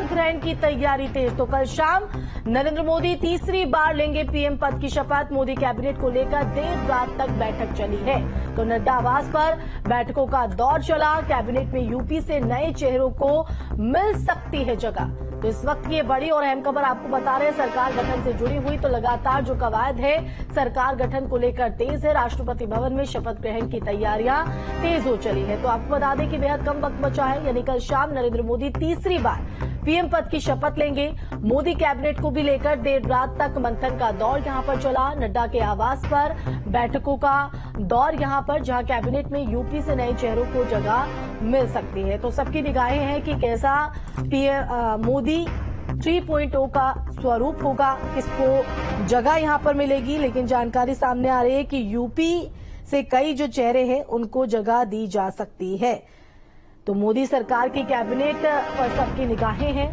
शपथ ग्रहण की तैयारी तेज। तो कल शाम नरेंद्र मोदी तीसरी बार लेंगे पीएम पद की शपथ। मोदी कैबिनेट को लेकर देर रात तक बैठक चली है। तो नड्डा आवास पर बैठकों का दौर चला। कैबिनेट में यूपी से नए चेहरों को मिल सकती है जगह। तो इस वक्त की ये बड़ी और अहम खबर आपको बता रहे हैं। सरकार गठन से जुड़ी हुई तो लगातार जो कवायद है सरकार गठन को लेकर तेज है। राष्ट्रपति भवन में शपथ ग्रहण की तैयारियां तेज हो चली है। तो आपको बता दें कि बेहद कम वक्त बचा है, यानी कल शाम नरेंद्र मोदी तीसरी बार पीएम पद की शपथ लेंगे। मोदी कैबिनेट को भी लेकर देर रात तक मंथन का दौर यहां पर चला। नड्डा के आवास पर बैठकों का दौर यहां पर, जहां कैबिनेट में यूपी से नए चेहरों को जगह मिल सकती है। तो सबकी निगाहें हैं कि कैसा मोदी 3.0 का स्वरूप होगा, किसको जगह यहां पर मिलेगी। लेकिन जानकारी सामने आ रही है कि यूपी से कई जो चेहरे हैं उनको जगह दी जा सकती है। तो मोदी सरकार की कैबिनेट पर सबकी निगाहें हैं।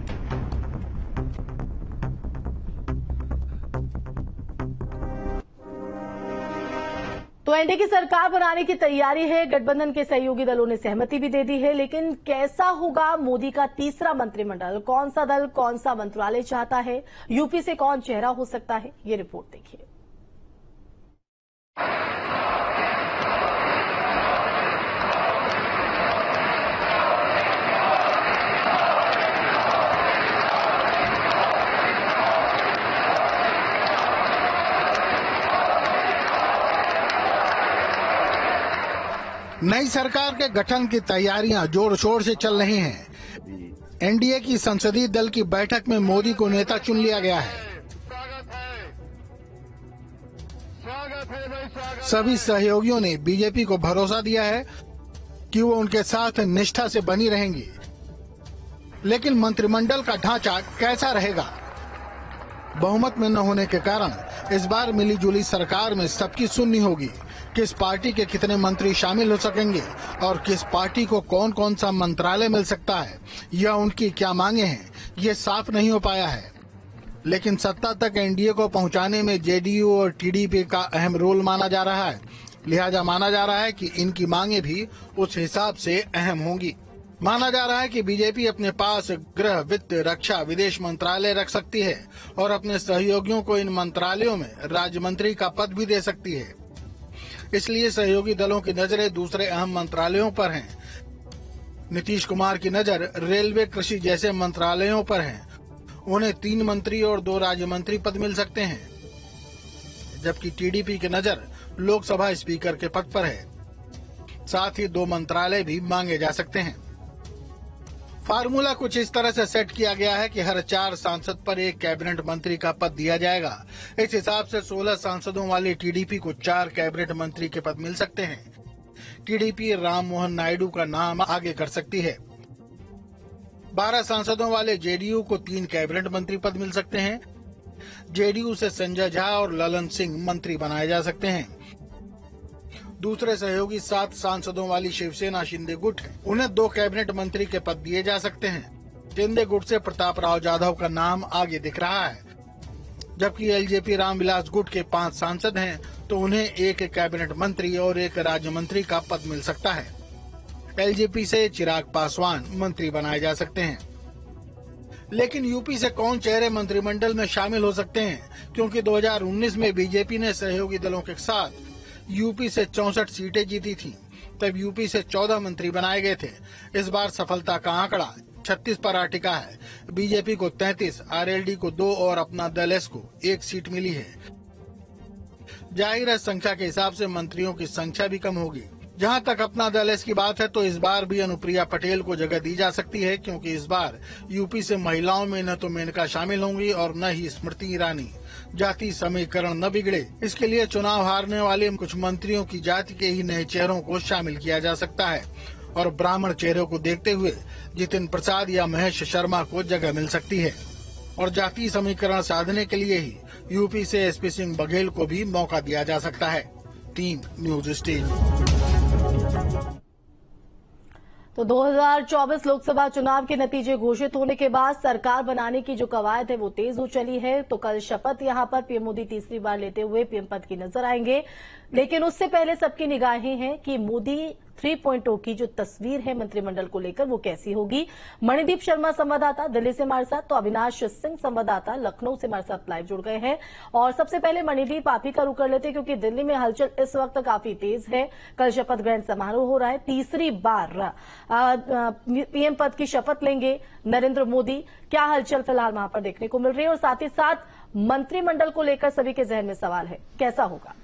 तो एनडीए की सरकार बनाने की तैयारी है। गठबंधन के सहयोगी दलों ने सहमति भी दे दी है। लेकिन कैसा होगा मोदी का तीसरा मंत्रिमंडल? कौन सा दल कौन सा मंत्रालय चाहता है? यूपी से कौन चेहरा हो सकता है? ये रिपोर्ट देखिए। नई सरकार के गठन की तैयारियां जोर शोर से चल रही हैं। एनडीए की संसदीय दल की बैठक में मोदी को नेता चुन लिया गया है। सभी सहयोगियों ने बीजेपी को भरोसा दिया है कि वो उनके साथ निष्ठा से बनी रहेंगी। लेकिन मंत्रिमंडल का ढांचा कैसा रहेगा? बहुमत में न होने के कारण इस बार मिलीजुली सरकार में सबकी सुननी होगी। किस पार्टी के कितने मंत्री शामिल हो सकेंगे और किस पार्टी को कौन कौन सा मंत्रालय मिल सकता है या उनकी क्या मांगे हैं, ये साफ नहीं हो पाया है। लेकिन सत्ता तक एनडीए को पहुंचाने में जेडीयू और टीडीपी का अहम रोल माना जा रहा है। लिहाजा माना जा रहा है कि इनकी मांगे भी उस हिसाब से अहम होंगी। माना जा रहा है कि बीजेपी अपने पास गृह, वित्त, रक्षा, विदेश मंत्रालय रख सकती है और अपने सहयोगियों को इन मंत्रालयों में राज्य मंत्री का पद भी दे सकती है। इसलिए सहयोगी दलों की नजरें दूसरे अहम मंत्रालयों पर हैं। नीतीश कुमार की नजर रेलवे, कृषि जैसे मंत्रालयों पर है। उन्हें 3 मंत्री और 2 राज्य मंत्री पद मिल सकते हैं, जबकि टीडीपी की नजर लोकसभा स्पीकर के पद पर है। साथ ही 2 मंत्रालय भी मांगे जा सकते हैं। फार्मूला कुछ इस तरह से सेट किया गया है कि हर 4 सांसद पर 1 कैबिनेट मंत्री का पद दिया जाएगा। इस हिसाब से 16 सांसदों वाली टीडीपी को 4 कैबिनेट मंत्री के पद मिल सकते हैं। टीडीपी राम मोहन नायडू का नाम आगे कर सकती है। 12 सांसदों वाले जेडीयू को 3 कैबिनेट मंत्री पद मिल सकते हैं। जेडीयू से संजय झा और ललन सिंह मंत्री बनाए जा सकते हैं। दूसरे सहयोगी 7 सांसदों वाली शिवसेना शिंदे गुट है, उन्हें 2 कैबिनेट मंत्री के पद दिए जा सकते हैं। शिंदे गुट से प्रताप राव जाधव का नाम आगे दिख रहा है। जबकि एलजेपी रामविलास गुट के 5 सांसद हैं, तो उन्हें 1 कैबिनेट मंत्री और 1 राज्य मंत्री का पद मिल सकता है। एलजेपी से चिराग पासवान मंत्री बनाए जा सकते हैं। लेकिन यूपी से कौन चेहरे मंत्रिमंडल में शामिल हो सकते हैं? क्योंकि 2019 में बीजेपी ने सहयोगी दलों के साथ यूपी से 64 सीटें जीती थी। तब यूपी से 14 मंत्री बनाए गए थे। इस बार सफलता का आंकड़ा 36 पर आ टिका है। बीजेपी को 33, आरएलडी को 2 और अपना दल एस को 1 सीट मिली है। जाहिर है संख्या के हिसाब से मंत्रियों की संख्या भी कम होगी। जहां तक अपना दल एस की बात है तो इस बार भी अनुप्रिया पटेल को जगह दी जा सकती है, क्योंकि इस बार यूपी से महिलाओं में न तो मेनका शामिल होंगी और न ही स्मृति ईरानी। जाति समीकरण न बिगड़े, इसके लिए चुनाव हारने वाले कुछ मंत्रियों की जाति के ही नए चेहरों को शामिल किया जा सकता है और ब्राह्मण चेहरों को देखते हुए जितिन प्रसाद या महेश शर्मा को जगह मिल सकती है। और जाति समीकरण साधने के लिए ही यूपी से एसपी सिंह बघेल को भी मौका दिया जा सकता है। Team news stage. तो 2024 लोकसभा चुनाव के नतीजे घोषित होने के बाद सरकार बनाने की जो कवायद है वो तेज हो चली है। तो कल शपथ यहां पर पीएम मोदी तीसरी बार लेते हुए पीएम पद की नजर आएंगे। लेकिन उससे पहले सबकी निगाहें हैं कि मोदी 3.0 की जो तस्वीर है मंत्रिमंडल को लेकर वो कैसी होगी। मणिदीप शर्मा संवाददाता दिल्ली से हमारे साथ, तो अविनाश सिंह संवाददाता लखनऊ से हमारे साथ लाइव जुड़ गए हैं। और सबसे पहले मणिदीप, आप ही का रुख कर लेते हैं क्योंकि दिल्ली में हलचल इस वक्त काफी तेज है। कल शपथ ग्रहण समारोह हो रहा है, तीसरी बार पीएम पद की शपथ लेंगे नरेंद्र मोदी। क्या हलचल फिलहाल वहां पर देखने को मिल रही है, और साथ ही साथ मंत्रिमंडल को लेकर सभी के जहन में सवाल है, कैसा होगा?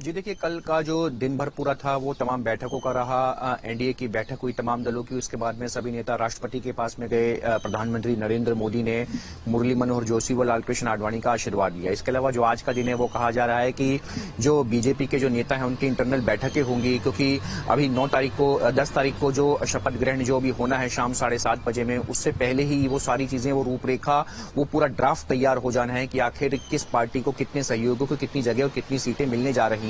जी देखिए, कल का जो दिन भर पूरा था वो तमाम बैठकों का रहा। एनडीए की बैठक हुई तमाम दलों की। उसके बाद में सभी नेता राष्ट्रपति के पास में गए। प्रधानमंत्री नरेंद्र मोदी ने मुरली मनोहर जोशी व लालकृष्ण आडवाणी का आशीर्वाद लिया। इसके अलावा जो आज का दिन है वो कहा जा रहा है कि जो बीजेपी के जो नेता हैं उनकी इंटरनल बैठकें होंगी, क्योंकि अभी 10 तारीख को जो शपथ ग्रहण जो भी होना है शाम 7:30 बजे में, उससे पहले ही वो सारी चीजें, वो रूपरेखा, वो पूरा ड्राफ्ट तैयार हो जाना है कि आखिर किस पार्टी को कितने सहयोगियों को कितनी जगह और कितनी सीटें मिलने जा रही हैं।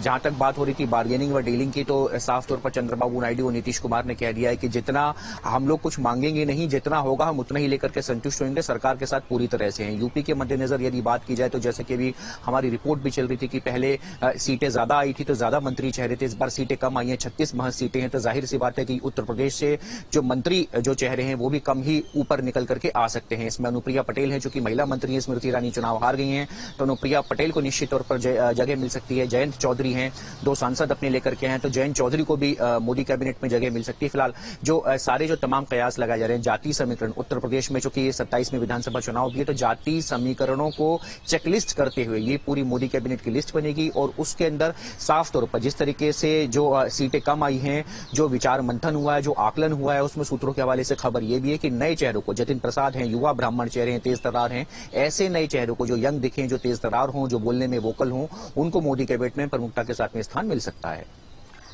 जहां तक बात हो रही थी बार्गेनिंग व डीलिंग की, तो साफ तौर पर चंद्रबाबू नायडू और नीतीश कुमार ने कह दिया है कि जितना हम लोग कुछ मांगेंगे नहीं, जितना होगा हम उतना ही लेकर के संतुष्ट होंगे। सरकार के साथ पूरी तरह से हैं। यूपी के मद्देनजर यदि बात की जाए तो जैसे कि अभी हमारी रिपोर्ट भी चल रही थी कि पहले सीटें ज्यादा आई थी तो ज्यादा मंत्री चेहरे थे, इस बार सीटें कम आई हैं, 36 महज सीटें हैं। तो जाहिर सी बात है कि उत्तर प्रदेश से जो मंत्री जो चेहरे हैं वो भी कम ही ऊपर निकल करके आ सकते हैं। इसमें अनुप्रिया पटेल है, जो कि महिला मंत्री है, स्मृति ईरानी चुनाव हार गई हैं, तो अनुप्रिया पटेल को निश्चित तौर पर जगह मिल सकती है। जयंत चौधरी हैं, 2 सांसद अपने लेकर के हैं, तो जयंत चौधरी को भी मोदी कैबिनेट में जगह मिल सकती है। फिलहाल जो सारे जो तमाम कयास लगाए जा रहे हैं, जातीय समीकरण उत्तर प्रदेश में, चूंकि 27 में विधानसभा चुनाव भी है, तो जातीय समीकरणों को चेकलिस्ट करते हुए ये पूरी मोदी कैबिनेट की लिस्ट बनेगी। और उसके अंदर साफ तौर पर जिस तरीके से जो सीटें कम आई हैं, जो विचार मंथन हुआ है, जो आकलन हुआ है, उसमें सूत्रों के हवाले से खबर यह भी है कि नए चेहरों को, जतिन प्रसाद हैं, युवा ब्राह्मण चेहरे हैं, तेज तर्रार हैं, ऐसे नए चेहरों को जो यंग दिखें, जो तेज तर्रार हों, जो बोलने में वोकल हों, उनको मोदी कैबिनेट में प्रमुखता के साथ में स्थान मिल सकता है।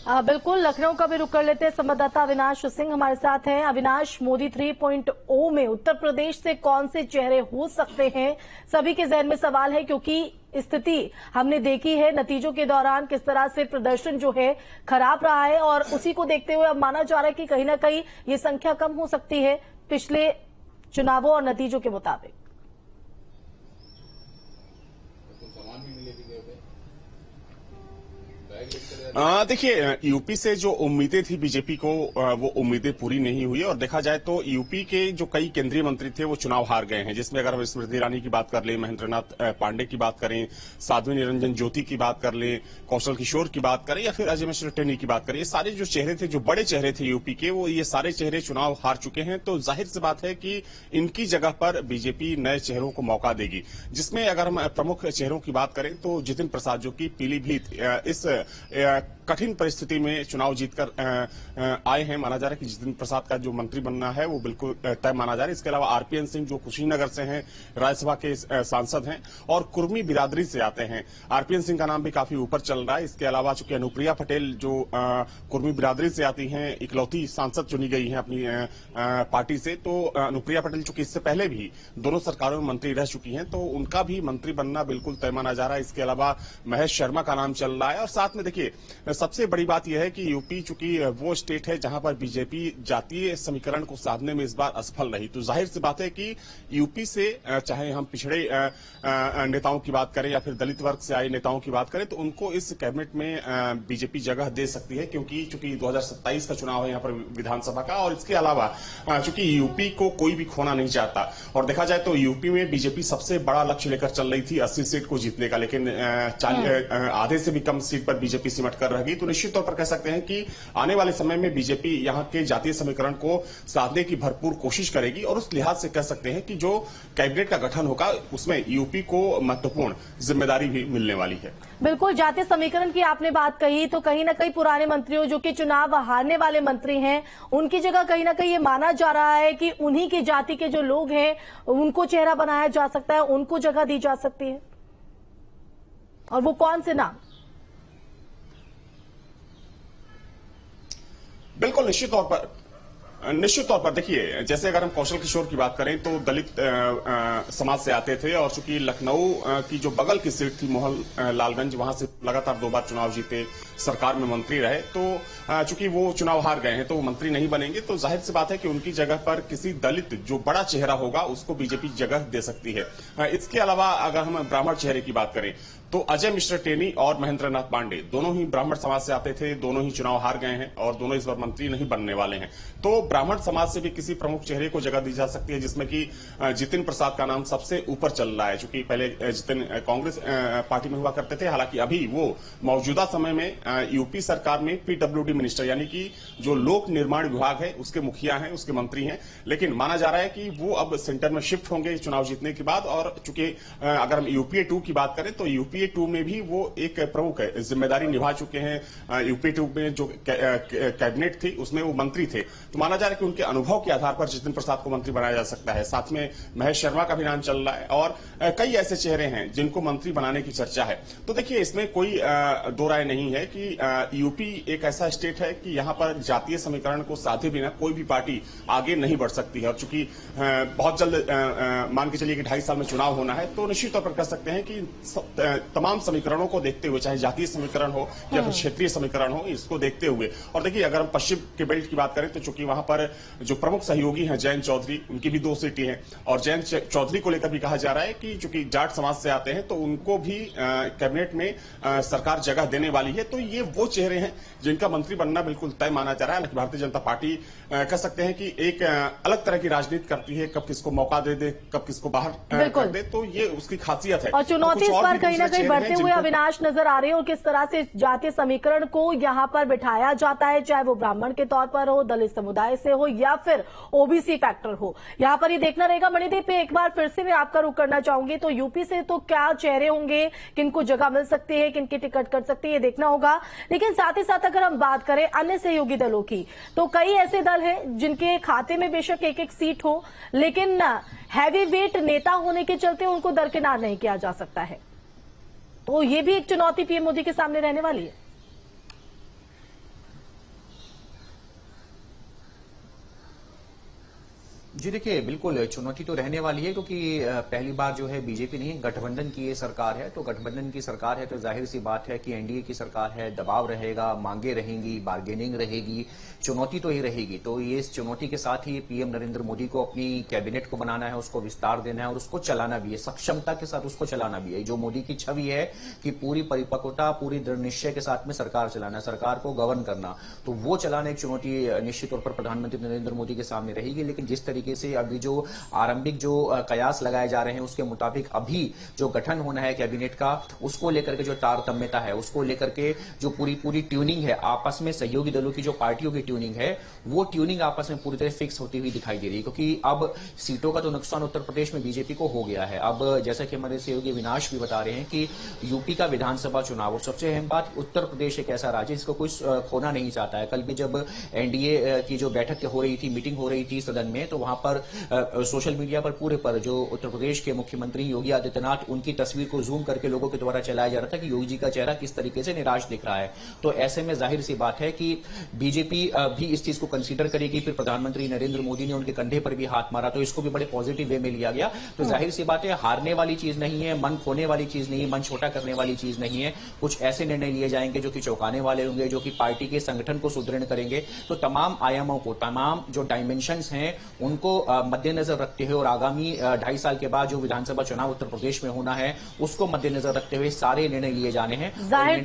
बिल्कुल, लखनऊ का भी रुख कर लेते हैं। संवाददाता अविनाश सिंह हमारे साथ हैं। अविनाश, मोदी 3.0 में उत्तर प्रदेश से कौन से चेहरे हो सकते हैं, सभी के जहन में सवाल है, क्योंकि स्थिति हमने देखी है नतीजों के दौरान किस तरह से प्रदर्शन जो है खराब रहा है, और उसी को देखते हुए अब माना जा रहा है कि कहीं ना कहीं ये संख्या कम हो सकती है पिछले चुनावों और नतीजों के मुताबिक। देखिए, यूपी से जो उम्मीदें थी बीजेपी को, वो उम्मीदें पूरी नहीं हुई। और देखा जाए तो यूपी के जो कई केंद्रीय मंत्री थे वो चुनाव हार गए हैं, जिसमें अगर हम स्मृति ईरानी की बात कर लें, महेंद्रनाथ पांडे की बात करें, साध्वी निरंजन ज्योति की बात कर लें, कौशल किशोर की बात करें, या फिर अजय मिश्र टेनी की बात करें, ये सारे जो चेहरे थे, जो बड़े चेहरे थे यूपी के, वो ये सारे चेहरे चुनाव हार चुके हैं। तो जाहिर सी बात है कि इनकी जगह पर बीजेपी नए चेहरों को मौका देगी, जिसमें अगर हम प्रमुख चेहरों की बात करें तो जितिन प्रसाद, जो कि पीलीभीत इस कठिन परिस्थिति में चुनाव जीतकर आए हैं। माना जा रहा है कि जितिन प्रसाद का जो मंत्री बनना है वो बिल्कुल तय माना जा रहा है। इसके अलावा आरपीएन सिंह, जो कुशीनगर से हैं, राज्यसभा के सांसद हैं और कुर्मी बिरादरी से आते हैं, आरपीएन सिंह का नाम भी काफी ऊपर चल रहा है। इसके अलावा चूंकि अनुप्रिया पटेल जो कुर्मी बिरादरी से आती हैं, इकलौती सांसद चुनी गई हैं अपनी पार्टी से, तो अनुप्रिया पटेल चूंकि इससे पहले भी दोनों सरकारों में मंत्री रह चुकी हैं, तो उनका भी मंत्री बनना बिल्कुल तय माना जा रहा है। इसके अलावा महेश शर्मा का नाम चल रहा है। और साथ में देखिए, सबसे बड़ी बात यह है कि यूपी चूंकि वो स्टेट है जहां पर बीजेपी जातीय समीकरण को साधने में इस बार असफल रही, तो जाहिर सी बात है कि यूपी से चाहे हम पिछड़े नेताओं की बात करें या फिर दलित वर्ग से आए नेताओं की बात करें, तो उनको इस कैबिनेट में बीजेपी जगह दे सकती है, क्योंकि चूंकि 2027 का चुनाव है यहाँ पर विधानसभा का। और इसके अलावा चूंकि यूपी को कोई भी खोना नहीं चाहता, और देखा जाए तो यूपी में बीजेपी सबसे बड़ा लक्ष्य लेकर चल रही थी 80 सीट को जीतने का, लेकिन आधे से भी कम सीट पर बीजेपी सिमट कर रह गई। तो निश्चित तौर पर कह सकते हैं कि आने वाले समय में बीजेपी यहां के जातीय समीकरण को साधने की भरपूर कोशिश करेगी, और उस लिहाज से कह सकते हैं कि जो कैबिनेट का गठन होगा उसमें यूपी को महत्वपूर्ण जिम्मेदारी भी मिलने वाली है। बिल्कुल, जातीय समीकरण की आपने बात कही, तो कहीं ना कहीं पुराने मंत्रियों, जो कि चुनाव हारने वाले मंत्री हैं, उनकी जगह कहीं ना कहीं ये माना जा रहा है कि उन्हीं की जाति के जो लोग हैं उनको चेहरा बनाया जा सकता है, उनको जगह दी जा सकती है। और वो कौन से नाम? बिल्कुल, निश्चित तौर पर निश्चित तौर पर देखिए, जैसे अगर हम कौशल किशोर की बात करें तो दलित समाज से आते थे और चूंकि लखनऊ की जो बगल की सीट थी मोहन लालगंज, वहां से लगातार 2 बार चुनाव जीते, सरकार में मंत्री रहे, तो चूंकि वो चुनाव हार गए हैं तो वो मंत्री नहीं बनेंगे, तो जाहिर सी बात है कि उनकी जगह पर किसी दलित जो बड़ा चेहरा होगा उसको बीजेपी जगह दे सकती है। इसके अलावा अगर हम ब्राह्मण चेहरे की बात करें तो अजय मिश्र टेनी और महेंद्र नाथ पांडे दोनों ही ब्राह्मण समाज से आते थे, दोनों ही चुनाव हार गए हैं और दोनों इस बार मंत्री नहीं बनने वाले हैं। तो ब्राह्मण समाज से भी किसी प्रमुख चेहरे को जगह दी जा सकती है, जिसमें कि जितिन प्रसाद का नाम सबसे ऊपर चल रहा है। चूंकि पहले जितिन कांग्रेस पार्टी में हुआ करते थे, हालांकि अभी वो मौजूदा समय में यूपी सरकार में पीडब्ल्यूडी मिनिस्टर यानी कि जो लोक निर्माण विभाग है उसके मुखिया हैं, उसके मंत्री हैं, लेकिन माना जा रहा है कि वो अब सेंटर में शिफ्ट होंगे चुनाव जीतने के बाद। और चूंकि अगर हम यूपीए 2 की बात करें तो यूपीए 2 में भी वो एक प्रमुख जिम्मेदारी निभा चुके हैं। यूपीए 2 में जो कैबिनेट थी उसमें वो मंत्री थे, तो माना जा रहा है कि उनके अनुभव के आधार पर जितिन प्रसाद को मंत्री बनाया जा सकता है। साथ में महेश शर्मा का भी नाम चल रहा है और कई ऐसे चेहरे हैं जिनको मंत्री बनाने की चर्चा है। तो देखिए, इसमें कोई दो राय नहीं है कि यूपी एक ऐसा स्टेट है कि यहां पर जातीय समीकरण को साधे बिना कोई भी पार्टी आगे नहीं बढ़ सकती है। और चूंकि बहुत जल्द मान के चलिए कि 2.5 साल में चुनाव होना है, तो निश्चित तौर पर कह सकते हैं कि तमाम समीकरणों को देखते हुए, चाहे जातीय समीकरण हो या फिर क्षेत्रीय समीकरण हो, इसको देखते हुए। और देखिए, अगर हम पश्चिम के बेल्ट की बात करें तो चूंकि वहां पर जो प्रमुख सहयोगी हैं जयंत चौधरी, उनकी भी 2 सीटें हैं और जयंत चौधरी को लेकर भी कहा जा रहा है कि चूंकि जाट समाज से आते हैं तो उनको भी कैबिनेट में सरकार जगह देने वाली है। तो ये वो चेहरे हैं जिनका मंत्री बनना बिल्कुल तय माना जा रहा है। हालांकि भारतीय जनता पार्टी कह सकते हैं कि एक अलग तरह की राजनीति करती है, कब किसको मौका दे दे, कब किसको बाहर कर दे, तो ये उसकी खासियत है। और चुनौती इस बार कहीं ना कहीं बढ़ते हुए अविनाश नजर आ रहे हैं और किस तरह से जातीय समीकरण को यहां पर बिठाया जाता है, चाहे वो ब्राह्मण के तौर पर हो, दलित समुदाय से हो या फिर ओबीसी फैक्टर हो, यहां पर ये देखना रहेगा। मणिदीप पे एक बार फिर से मैं आपका रुख करना चाहूंगी, तो यूपी से तो क्या चेहरे होंगे, किनको जगह मिल सकती है, किनकी टिकट कट सकती है, ये देखना होगा। लेकिन साथ ही साथ अगर हम बात करें अन्य सहयोगी दलों की, तो कई ऐसे दल हैं जिनके खाते में बेशक एक सीट हो, लेकिन हैवी वेट नेता होने के चलते उनको दरकिनार नहीं किया जा सकता है। तो ये भी एक चुनौती पीएम मोदी के सामने रहने वाली है। जी देखिए, बिल्कुल चुनौती तो रहने वाली है, क्योंकि पहली बार जो है बीजेपी नहीं गठबंधन की ये सरकार है। तो गठबंधन की सरकार है तो जाहिर सी बात है कि एनडीए की सरकार है, दबाव रहेगा, मांगे रहेंगी, बार्गेनिंग रहेगी, चुनौती तो ही रहेगी। तो ये इस चुनौती के साथ ही पीएम नरेंद्र मोदी को अपनी कैबिनेट को बनाना है, उसको विस्तार देना है और उसको चलाना भी है, सक्षमता के साथ उसको चलाना भी है। जो मोदी की छवि है कि पूरी परिपक्वता, पूरी दृढ़ निश्चय के साथ में सरकार चलाना, सरकार को गवर्न करना, तो वो चलाना एक चुनौती निश्चित तौर पर प्रधानमंत्री नरेंद्र मोदी के सामने रहेगी। लेकिन जिस तरीके से अभी जो आरंभिक जो कयास लगाए जा रहे हैं उसके मुताबिक अभी जो गठन होना है कैबिनेट का, उसको लेकर के जो तारतम्यता है, उसको लेकर के जो पूरी ट्यूनिंग है आपस में, सहयोगी दलों की जो पार्टियों की ट्यूनिंग है, वो ट्यूनिंग आपस में पूरी तरह फिक्स होती हुई दिखाई दे रही है। क्योंकि अब सीटों का तो नुकसान उत्तर प्रदेश में बीजेपी को हो गया है। अब जैसा कि हमारे सहयोगी विनाश भी बता रहे हैं कि यूपी का विधानसभा चुनाव, और सबसे अहम बात, उत्तर प्रदेश एक ऐसा राज्य जिसको कोई खोना नहीं चाहता है। कल भी जब एनडीए की जो बैठक हो रही थी, मीटिंग हो रही थी सदन में, तो वहां पर सोशल मीडिया पर पूरे पर जो उत्तर प्रदेश के मुख्यमंत्री योगी आदित्यनाथ, उनकी तस्वीर को जूम करके लोगों के द्वारा चलाया जा रहा था कि योगी जी का चेहरा किस तरीके से निराश दिख रहा है। तो ऐसे में जाहिर सी बात है कि बीजेपी भी इस चीज को कंसीडर करेगी। फिर प्रधानमंत्री नरेंद्र मोदी ने उनके कंधे पर भी हाथ मारा, तो इसको भी बड़े पॉजिटिव वे में लिया गया। तो जाहिर सी बात है, हारने वाली चीज नहीं है, मन खोने वाली चीज नहीं है, मन छोटा करने वाली चीज नहीं है। कुछ ऐसे निर्णय लिए जाएंगे जो कि चौंकाने वाले होंगे, जो कि पार्टी के संगठन को सुदृढ़ करेंगे। तो तमाम आयामों को, तमाम जो डायमेंशंस हैं, उनको मद्देनजर रखते हुए और आगामी 2.5 साल के बाद जो विधानसभा चुनाव उत्तर प्रदेश में होना है, उसको मद्देनजर रखते हुए सारे निर्णय लिए जाने हैं। जाहिर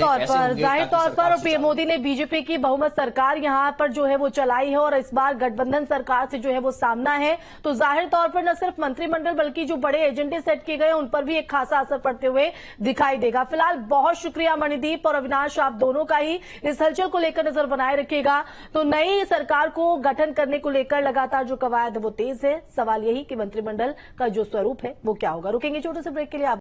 तौर पर पीएम मोदी ने बीजेपी की बहुमत सरकार यहां पर जो है वो चलाई है और इस बार गठबंधन सरकार से जो है वो सामना है। तो जाहिर तौर पर न सिर्फ मंत्रिमंडल बल्कि जो बड़े एजेंडे सेट किए गए उन पर भी एक खासा असर पड़ते हुए दिखाई देगा। फिलहाल बहुत शुक्रिया मणिदीप और अविनाश, आप दोनों का ही इस हलचल को लेकर नजर बनाए रखिएगा। तो नई सरकार को गठन करने को लेकर लगातार जो कवायद है वो तेज है। सवाल यही कि मंत्रिमंडल का जो स्वरूप है वो क्या होगा। रुकेंगे छोटे से ब्रेक के लिए।